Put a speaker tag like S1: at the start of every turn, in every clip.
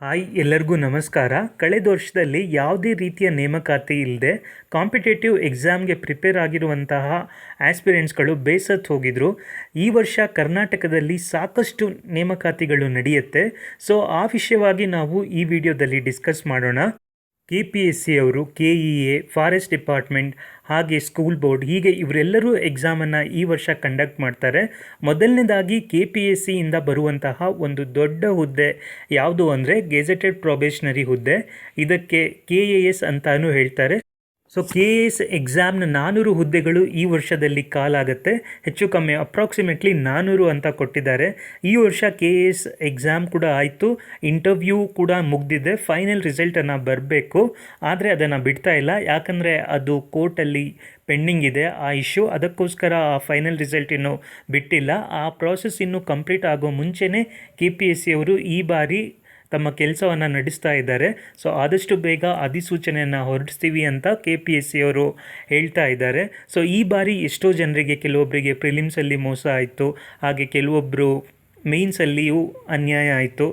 S1: Hi ಎಲ್ಲರಿಗೂ ನಮಸ್ಕಾರ. ಕಳೆದ ವರ್ಷದಲ್ಲಿ ಯಾವುದೇ ರೀತಿಯ ನೇಮಕಾತಿ ಇಲ್ಲದೆ ಕಾಂಪಿಟೇಟಿವ್ ಎಕ್ಸಾಮ್ಗೆ ಪ್ರಿಪೇರ್ ಆಗಿರುವಂತಹ ಆಸ್ಪಿರೆಂಟ್ಸ್ಗಳು ಬೇಸತ್ತು ಹೋಗಿದ್ರು. ಈ ವರ್ಷ ಕರ್ನಾಟಕದಲ್ಲಿ ಸಾಕಷ್ಟು ನೇಮಕಾತಿಗಳು ನಡೆಯುತ್ತೆ. ಸೊ ಆ ವಿಷಯವಾಗಿ ನಾವು ಈ ವಿಡಿಯೋದಲ್ಲಿ ಡಿಸ್ಕಸ್ ಮಾಡೋಣ. KPSC ಅವರು, KEA, ಫಾರೆಸ್ಟ್ ಡಿಪಾರ್ಟ್ಮೆಂಟ್ ಹಾಗೆ ಸ್ಕೂಲ್ ಬೋರ್ಡ್ ಹೀಗೆ ಇವರೆಲ್ಲರೂ ಎಕ್ಸಾಮನ್ನು ಈ ವರ್ಷ ಕಂಡಕ್ಟ್ ಮಾಡ್ತಾರೆ. ಮೊದಲನೇದಾಗಿ KPSC ಇಂದ ಬರುವಂತಹ ಒಂದು ದೊಡ್ಡ ಹುದ್ದೆ ಯಾವುದು ಅಂದರೆ ಗೆಜೆಟೆಡ್ ಪ್ರೊಬೇಷನರಿ ಹುದ್ದೆ. ಇದಕ್ಕೆ KAS ಅಂತಾನೂ ಹೇಳ್ತಾರೆ. ಸೊ KAS ಎಕ್ಸಾಮ್ನ 400 ಹುದ್ದೆಗಳು ಈ ವರ್ಷದಲ್ಲಿ ಕಾಲಾಗುತ್ತೆ. ಹೆಚ್ಚು ಕಮ್ಮಿ ಅಪ್ರಾಕ್ಸಿಮೇಟ್ಲಿ 400 ಅಂತ ಕೊಟ್ಟಿದ್ದಾರೆ. ಈ ವರ್ಷ KAS ಎಕ್ಸಾಮ್ ಕೂಡ ಆಯಿತು, ಇಂಟರ್ವ್ಯೂ ಕೂಡ ಮುಗ್ದಿದೆ, ಫೈನಲ್ ರಿಸಲ್ಟನ್ನು ಬರಬೇಕು. ಆದರೆ ಅದನ್ನು ಬಿಡ್ತಾ ಇಲ್ಲ, ಯಾಕಂದರೆ ಅದು ಕೋರ್ಟಲ್ಲಿ ಪೆಂಡಿಂಗ್ ಇದೆ ಆ ಇಶ್ಯೂ. ಅದಕ್ಕೋಸ್ಕರ ಆ ಫೈನಲ್ ರಿಸಲ್ಟ್ ಇನ್ನೂ ಬಿಟ್ಟಿಲ್ಲ. ಆ ಪ್ರಾಸೆಸ್ ಇನ್ನೂ ಕಂಪ್ಲೀಟ್ ಆಗೋ ಮುಂಚೆನೇ KPSC ಅವರು ಈ ಬಾರಿ ತಮ್ಮ ಕೆಲಸವನ್ನು ನಡೆಸ್ತಾ ಇದ್ದಾರೆ. ಸೊ ಆದಷ್ಟು ಬೇಗ ಅಧಿಸೂಚನೆಯನ್ನು ಹೊರಡಿಸ್ತೀವಿ ಅಂತ KPSC ಅವರು ಹೇಳ್ತಾ ಇದ್ದಾರೆ. ಸೊ ಈ ಬಾರಿ ಎಷ್ಟೋ ಜನರಿಗೆ, ಕೆಲವೊಬ್ಬರಿಗೆ ಪ್ರಿಲಿಮ್ಸಲ್ಲಿ ಮೋಸ ಆಯಿತು, ಹಾಗೆ ಕೆಲವೊಬ್ಬರು ಮೇನ್ಸಲ್ಲಿಯೂ ಅನ್ಯಾಯ ಆಯಿತು.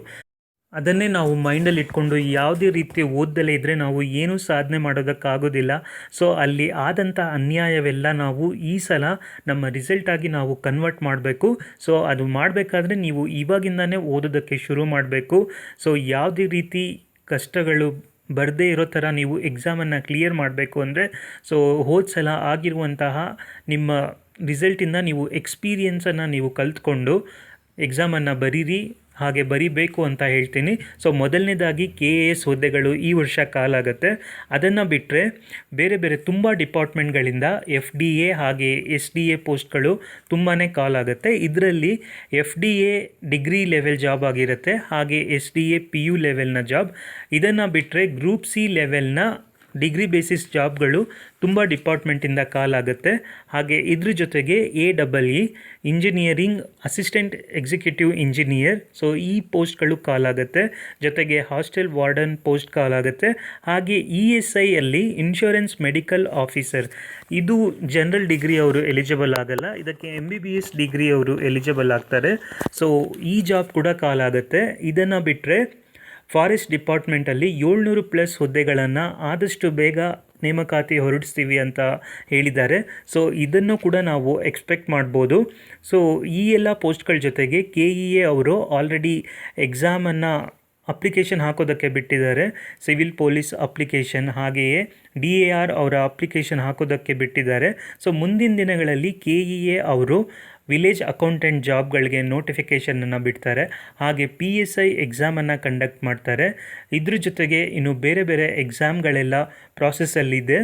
S1: ಅದನ್ನೇ ನಾವು ಮೈಂಡಲ್ಲಿ ಇಟ್ಕೊಂಡು ಯಾವುದೇ ರೀತಿ ಓದ್ದಲೇ ಇದ್ದರೆ ನಾವು ಏನೂ ಸಾಧನೆ ಮಾಡೋದಕ್ಕಾಗೋದಿಲ್ಲ. ಸೊ ಅಲ್ಲಿ ಆದಂಥ ಅನ್ಯಾಯವೆಲ್ಲ ನಾವು ಈ ಸಲ ನಮ್ಮ ರಿಸಲ್ಟಾಗಿ ನಾವು ಕನ್ವರ್ಟ್ ಮಾಡಬೇಕು. ಸೊ ಅದು ಮಾಡಬೇಕಾದ್ರೆ ನೀವು ಇವಾಗಿಂದನೇ ಓದೋದಕ್ಕೆ ಶುರು ಮಾಡಬೇಕು. ಸೊ ಯಾವುದೇ ರೀತಿ ಕಷ್ಟಗಳು ಬರದೇ ಇರೋ ಥರ ನೀವು ಎಕ್ಸಾಮನ್ನು ಕ್ಲಿಯರ್ ಮಾಡಬೇಕು ಅಂದರೆ, ಸೊ ಹೋದ ಸಲ ಆಗಿರುವಂತಹ ನಿಮ್ಮ ರಿಸಲ್ಟಿಂದ ನೀವು ಎಕ್ಸ್ಪೀರಿಯನ್ಸನ್ನು ನೀವು ಕಲ್ತ್ಕೊಂಡು ಎಕ್ಸಾಮನ್ನು ಬರೀರಿ, ಹಾಗೆ ಬರೀಬೇಕು ಅಂತ ಹೇಳ್ತೀನಿ. ಸೊ ಮೊದಲನೇದಾಗಿ KAS ಹುದ್ದೆಗಳು ಈ ವರ್ಷ ಕಾಲಾಗುತ್ತೆ. ಅದನ್ನು ಬಿಟ್ಟರೆ ಬೇರೆ ಬೇರೆ ತುಂಬ ಡಿಪಾರ್ಟ್ಮೆಂಟ್ಗಳಿಂದ FDA ಹಾಗೆ SDA ಪೋಸ್ಟ್ಗಳು ತುಂಬಾ ಕಾಲಾಗುತ್ತೆ. ಇದರಲ್ಲಿ FDA ಡಿಗ್ರಿ ಲೆವೆಲ್ ಜಾಬ್ ಆಗಿರುತ್ತೆ, ಹಾಗೆ SDA PU ಲೆವೆಲ್ನ ಜಾಬ್. ಇದನ್ನು ಬಿಟ್ಟರೆ ಗ್ರೂಪ್ C ಲೆವೆಲ್ನ ಡಿಗ್ರಿ ಬೇಸಿಸ್ ಜಾಬ್ಗಳು ತುಂಬ ಡಿಪಾರ್ಟ್ಮೆಂಟಿಂದ ಕಾಲಾಗುತ್ತೆ. ಹಾಗೆ ಇದ್ರ ಜೊತೆಗೆ AEE engineering assistant executive engineer, so ಈ ಪೋಸ್ಟ್ಗಳು ಕಾಲಾಗುತ್ತೆ. ಜೊತೆಗೆ ಹಾಸ್ಟೆಲ್ ವಾರ್ಡನ್ ಪೋಸ್ಟ್ ಕಾಲಾಗುತ್ತೆ. ಹಾಗೆ ESI ಅಲ್ಲಿ ಇನ್ಶೂರೆನ್ಸ್ ಮೆಡಿಕಲ್ ಆಫೀಸರ್, ಇದು ಜನರಲ್ ಡಿಗ್ರಿ ಅವರು ಎಲಿಜಿಬಲ್ ಆಗಲ್ಲ, ಇದಕ್ಕೆ MBBS ಡಿಗ್ರಿ ಅವರು ಎಲಿಜಿಬಲ್ ಆಗ್ತಾರೆ. ಸೊ ಈ ಜಾಬ್ ಕೂಡ ಕಾಲಾಗುತ್ತೆ. ಇದನ್ನು ಬಿಟ್ಟರೆ ಫಾರೆಸ್ಟ್ ಡಿಪಾರ್ಟ್ಮೆಂಟಲ್ಲಿ 700+ ಹುದ್ದೆಗಳನ್ನು ಆದಷ್ಟು ಬೇಗ ನೇಮಕಾತಿ ಹೊರಡಿಸ್ತೀವಿ ಅಂತ ಹೇಳಿದ್ದಾರೆ. ಸೊ ಇದನ್ನು ಕೂಡ ನಾವು ಎಕ್ಸ್ಪೆಕ್ಟ್ ಮಾಡ್ಬೋದು. ಸೊ ಈ ಎಲ್ಲ ಪೋಸ್ಟ್ಗಳ ಜೊತೆಗೆ KEA ಅವರು ಆಲ್ರೆಡಿ ಎಕ್ಸಾಮನ್ನು ಅಪ್ಲಿಕೇಶನ್ ಹಾಕೋದಕ್ಕೆ ಬಿಟ್ಟಿದ್ದಾರೆ. ಸಿವಿಲ್ ಪೊಲೀಸ್ ಅಪ್ಲಿಕೇಶನ್ ಹಾಗೆಯೇ DAR ಅವರ ಅಪ್ಲಿಕೇಶನ್ ಹಾಕೋದಕ್ಕೆ ಬಿಟ್ಟಿದ್ದಾರೆ. ಸೊ ಮುಂದಿನ ದಿನಗಳಲ್ಲಿ KEA ಅವರು ವಿಲೇಜ್ ಅಕೌಂಟೆಂಟ್ ಜಾಬ್ಗಳಿಗೆ ನೋಟಿಫಿಕೇಷನನ್ನು ಬಿಡ್ತಾರೆ, ಹಾಗೆ PSI ಎಕ್ಸಾಮನ್ನು ಕಂಡಕ್ಟ್ ಮಾಡ್ತಾರೆ. ಇದ್ರ ಜೊತೆಗೆ ಇನ್ನು ಬೇರೆ ಬೇರೆ ಎಕ್ಸಾಮ್ಗಳೆಲ್ಲ ಪ್ರಾಸೆಸ್ಸಲ್ಲಿದೆ.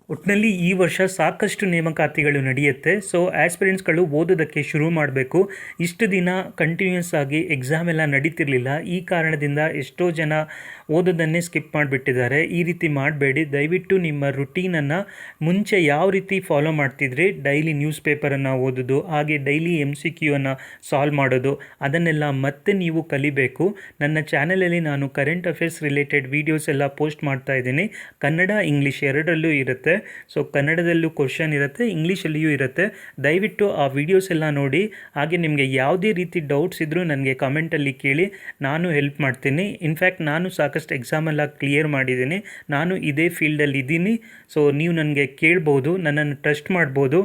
S1: ಒಟ್ಟಿನಲ್ಲಿ ಈ ವರ್ಷ ಸಾಕಷ್ಟು ನೇಮಕಾತಿಗಳು ನಡೆಯುತ್ತೆ. ಸೊ ಆಸ್ಪಿರೆಂಟ್ಸ್ಗಳು ಓದೋದಕ್ಕೆ ಶುರು ಮಾಡಬೇಕು. ಇಷ್ಟು ದಿನ ಕಂಟಿನ್ಯೂಸ್ ಆಗಿ ಎಕ್ಸಾಮ್ ಎಲ್ಲ ನಡೀತಿರಲಿಲ್ಲ. ಈ ಕಾರಣದಿಂದ ಎಷ್ಟೋ ಜನ ಓದೋದನ್ನೇ ಸ್ಕಿಪ್ ಮಾಡಿಬಿಟ್ಟಿದ್ದಾರೆ. ಈ ರೀತಿ ಮಾಡಬೇಡಿ. ದಯವಿಟ್ಟು ನಿಮ್ಮ ರುಟೀನನ್ನು ಮುಂಚೆ ಯಾವ ರೀತಿ ಫಾಲೋ ಮಾಡ್ತಿದ್ರಿ, ಡೈಲಿ ನ್ಯೂಸ್ ಪೇಪರನ್ನು ಓದೋದು, ಹಾಗೆ ಡೈಲಿ MCQ ಸಾಲ್ವ್ ಮಾಡೋದು, ಅದನ್ನೆಲ್ಲ ಮತ್ತೆ ನೀವು ಕಲಿಬೇಕು. ನನ್ನ ಚಾನಲಲ್ಲಿ ನಾನು ಕರೆಂಟ್ ಅಫೇರ್ಸ್ ರಿಲೇಟೆಡ್ ವೀಡಿಯೋಸ್ ಎಲ್ಲ ಪೋಸ್ಟ್ ಮಾಡ್ತಾ ಇದ್ದೀನಿ. ಕನ್ನಡ, ಇಂಗ್ಲೀಷ್ ಎರಡರಲ್ಲೂ ಇರುತ್ತೆ. ಸೊ ಕನ್ನಡದಲ್ಲೂ ಕ್ವಶನ್ ಇರುತ್ತೆ, ಇಂಗ್ಲೀಷಲ್ಲಿಯೂ ಇರುತ್ತೆ. ದಯವಿಟ್ಟು ಆ ವಿಡಿಯೋಸ್ ಎಲ್ಲ ನೋಡಿ. ಹಾಗೆ ನಿಮಗೆ ಯಾವುದೇ ರೀತಿ ಡೌಟ್ಸ್ ಇದ್ದರೂ ನನಗೆ ಕಮೆಂಟಲ್ಲಿ ಕೇಳಿ, ನಾನು ಹೆಲ್ಪ್ ಮಾಡ್ತೀನಿ. ಇನ್ಫ್ಯಾಕ್ಟ್ ನಾನು ಸಾಕಷ್ಟು ಎಕ್ಸಾಮೆಲ್ಲ ಕ್ಲಿಯರ್ ಮಾಡಿದ್ದೀನಿ. ನಾನು ಇದೇ ಫೀಲ್ಡಲ್ಲಿ ಇದ್ದೀನಿ. ಸೊ ನೀವು ನನಗೆ ಕೇಳ್ಬೋದು, ನನ್ನನ್ನು ಟ್ರಸ್ಟ್ ಮಾಡ್ಬೋದು.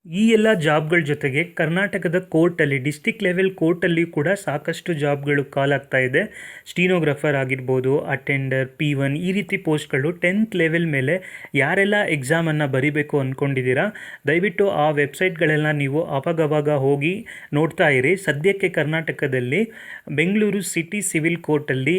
S1: ಈ ಎಲ್ಲ ಜಾಬ್ಗಳ ಜೊತೆಗೆ ಕರ್ನಾಟಕದ ಕೋರ್ಟಲ್ಲಿ, ಡಿಸ್ಟಿಕ್ ಲೆವೆಲ್ ಕೋರ್ಟಲ್ಲಿ ಕೂಡ ಸಾಕಷ್ಟು ಜಾಬ್ಗಳು ಕಾಲಾಗ್ತಾ ಇದೆ. ಸ್ಟೀನೋಗ್ರಾಫರ್ ಆಗಿರ್ಬೋದು, ಅಟೆಂಡರ್, P1 ಈ ರೀತಿ ಪೋಸ್ಟ್ಗಳು 10th ಲೆವೆಲ್ ಮೇಲೆ ಯಾರೆಲ್ಲ ಎಕ್ಸಾಮನ್ನು ಬರೀಬೇಕು ಅಂದ್ಕೊಂಡಿದ್ದೀರಾ, ದಯವಿಟ್ಟು ಆ ವೆಬ್ಸೈಟ್ಗಳೆಲ್ಲ ನೀವು ಅವಾಗವಾಗ ಹೋಗಿ ನೋಡ್ತಾ ಇರಿ. ಸದ್ಯಕ್ಕೆ ಕರ್ನಾಟಕದಲ್ಲಿ ಬೆಂಗಳೂರು ಸಿಟಿ ಸಿವಿಲ್ ಕೋರ್ಟಲ್ಲಿ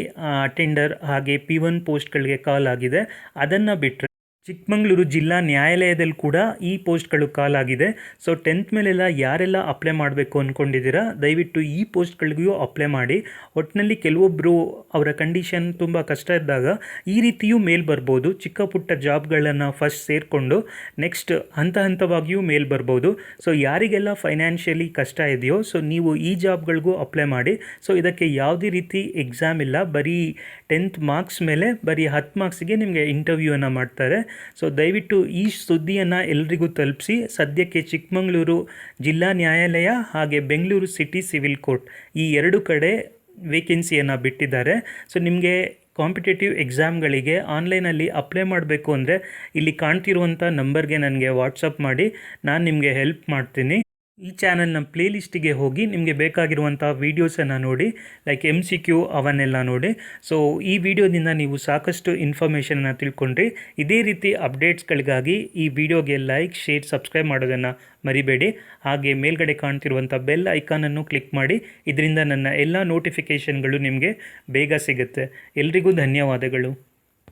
S1: ಅಟೆಂಡರ್ ಹಾಗೆ P1 ಪೋಸ್ಟ್ಗಳಿಗೆ ಕಾಲ್ ಆಗಿದೆ. ಅದನ್ನು ಬಿಟ್ಟರೆ ಚಿಕ್ಕಮಗಳೂರು ಜಿಲ್ಲಾ ನ್ಯಾಯಾಲಯದಲ್ಲಿ ಕೂಡ ಈ ಪೋಸ್ಟ್ಗಳು ಕಾಲಾಗಿದೆ. ಸೊ 10th ಮೇಲೆಲ್ಲ ಯಾರೆಲ್ಲ ಅಪ್ಲೈ ಮಾಡಬೇಕು ಅಂದ್ಕೊಂಡಿದ್ದೀರಾ, ದಯವಿಟ್ಟು ಈ ಪೋಸ್ಟ್ಗಳಿಗೂ ಅಪ್ಲೈ ಮಾಡಿ. ಒಟ್ಟಿನಲ್ಲಿ ಕೆಲವೊಬ್ಬರು ಅವರ ಕಂಡೀಷನ್ ತುಂಬ ಕಷ್ಟ ಇದ್ದಾಗ ಈ ರೀತಿಯೂ ಮೇಲ್ ಬರ್ಬೋದು. ಚಿಕ್ಕ ಪುಟ್ಟ ಜಾಬ್ಗಳನ್ನು ಫಸ್ಟ್ ಸೇರಿಕೊಂಡು ನೆಕ್ಸ್ಟ್ ಹಂತವಾಗಿಯೂ ಮೇಲ್ ಬರ್ಬೋದು. ಸೊ ಯಾರಿಗೆಲ್ಲ ಫೈನಾನ್ಷಿಯಲಿ ಕಷ್ಟ ಇದೆಯೋ, ಸೊ ನೀವು ಈ ಜಾಬ್ಗಳಿಗೂ ಅಪ್ಲೈ ಮಾಡಿ. ಸೊ ಇದಕ್ಕೆ ಯಾವುದೇ ರೀತಿ ಎಕ್ಸಾಮ್ ಇಲ್ಲ, ಬರೀ 10th ಮಾರ್ಕ್ಸ್ ಮೇಲೆ ಬರೀ 10 ಮಾರ್ಕ್ಸಿಗೆ ನಿಮಗೆ ಇಂಟರ್ವ್ಯೂವನ್ನು ಮಾಡ್ತಾರೆ. ಸೊ ದಯವಿಟ್ಟು ಈ ಸುದ್ದಿಯನ್ನು ಎಲ್ರಿಗೂ ತಲುಪಿಸಿ. ಸದ್ಯಕ್ಕೆ ಚಿಕ್ಕಮಗಳೂರು ಜಿಲ್ಲಾ ನ್ಯಾಯಾಲಯ ಹಾಗೆ ಬೆಂಗಳೂರು ಸಿಟಿ ಸಿವಿಲ್ ಕೋರ್ಟ್ ಈ ಎರಡು ಕಡೆ ವೇಕೆನ್ಸಿಯನ್ನು ಬಿಟ್ಟಿದ್ದಾರೆ. ಸೊ ನಿಮಗೆ ಕಾಂಪಿಟೇಟಿವ್ ಎಕ್ಸಾಮ್ಗಳಿಗೆ ಆನ್ಲೈನಲ್ಲಿ ಅಪ್ಲೈ ಮಾಡಬೇಕು ಅಂದರೆ ಇಲ್ಲಿ ಕಾಣ್ತಿರುವಂಥ ನಂಬರ್ಗೆ ನನಗೆ ವಾಟ್ಸಪ್ ಮಾಡಿ, ನಾನು ನಿಮಗೆ ಹೆಲ್ಪ್ ಮಾಡ್ತೀನಿ. ಈ ಚಾನಲ್ನ ಪ್ಲೇಲಿಸ್ಟಿಗೆ ಹೋಗಿ ನಿಮಗೆ ಬೇಕಾಗಿರುವಂಥ ವೀಡಿಯೋಸನ್ನು ನೋಡಿ, ಲೈಕ್ MCQ ಅವನ್ನೆಲ್ಲ ನೋಡಿ. ಸೊ ಈ ವಿಡಿಯೋದಿಂದ ನೀವು ಸಾಕಷ್ಟು ಇನ್ಫಾರ್ಮೇಷನನ್ನು ತಿಳ್ಕೊಂಡ್ರಿ. ಇದೇ ರೀತಿ ಅಪ್ಡೇಟ್ಸ್ಗಳಿಗಾಗಿ ಈ ವಿಡಿಯೋಗೆ ಲೈಕ್, ಶೇರ್, ಸಬ್ಸ್ಕ್ರೈಬ್ ಮಾಡೋದನ್ನು ಮರಿಬೇಡಿ. ಹಾಗೆ ಮೇಲ್ಗಡೆ ಕಾಣ್ತಿರುವಂಥ ಬೆಲ್ ಐಕಾನನ್ನು ಕ್ಲಿಕ್ ಮಾಡಿ. ಇದರಿಂದ ನನ್ನ ಎಲ್ಲ ನೋಟಿಫಿಕೇಷನ್ಗಳು ನಿಮಗೆ ಬೇಗ ಸಿಗುತ್ತೆ. ಎಲ್ರಿಗೂ ಧನ್ಯವಾದಗಳು.